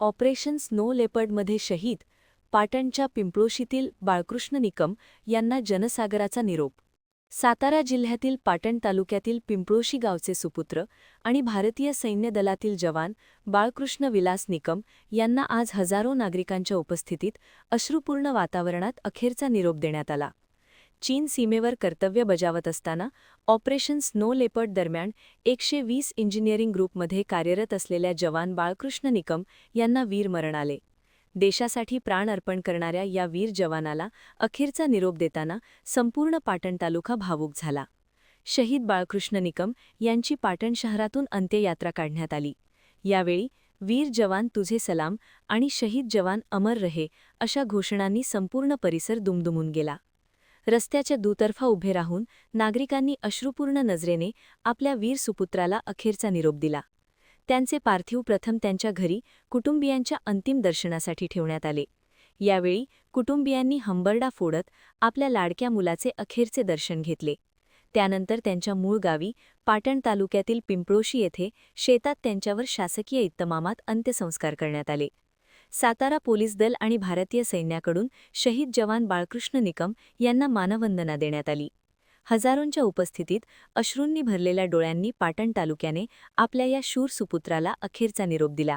Operation snow लेपर्डमध्ये शहीद पाटणच्या पिंपळोशीतील बाळकृष्ण निकम यांना जनसागराचा निरोप. सातारा जिल्ह्यातील पाटण तालुक्यातील पिंपळोशी गावचे सुपुत्र आणि भारतीय सैन्य दलातील जवान बाळकृष्ण विलास निकम यांना आज हजारो नागरिकांच्या उपस्थितीत अश्रुपूर्ण वातावरणात अखेरचा निरोप देण्यात आला. चीन सीमेवर कर्तव्य बजावत असताना ऑपरेशन स्नो लेपर्ड दरम्यान 120 इंजिनिअरिंग ग्रुपमध्ये कार्यरत असलेल्या जवान बाळकृष्ण निकम यांना वीरमरण आले. देशासाठी प्राण अर्पण करणाऱ्या या वीर जवानाला अखेरचा निरोप देताना संपूर्ण पाटण तालुका भावूक झाला. शहीद बाळकृष्ण निकम यांची पाटण शहरातून अंत्ययात्रा काढण्यात आली. यावेळी वीर जवान तुझे सलाम आणि शहीद जवान अमर रहे अशा घोषणांनी संपूर्ण परिसर दुमदुमून गेला. रस्त्याच्या दुतर्फा उभे राहून नागरिकांनी अश्रुपूर्ण नजरेने आपल्या वीर सुपुत्राला अखेरचा निरोप दिला. त्यांचे पार्थिव प्रथम त्यांच्या घरी कुटुंबियांच्या अंतिम दर्शनासाठी ठेवण्यात आले. यावेळी कुटुंबियांनी हंबरडा फोडत आपल्या लाडक्या मुलाचे अखेरचे दर्शन घेतले. त्यानंतर त्यांच्या मूळ गावी पाटण तालुक्यातील पिंपळोशी येथे शेतात त्यांच्यावर शासकीय इत्तमामात अंत्यसंस्कार करण्यात आले. सातारा पोलीस दल आणि भारतीय सैन्याकडून शहीद जवान बाळकृष्ण निकम यांना मानवंदना देण्यात आली. हजारोंच्या उपस्थितीत अश्रूंनी भरलेल्या डोळ्यांनी पाटण तालुक्याने आपल्या या शूर सुपुत्राला अखेरचा निरोप दिला.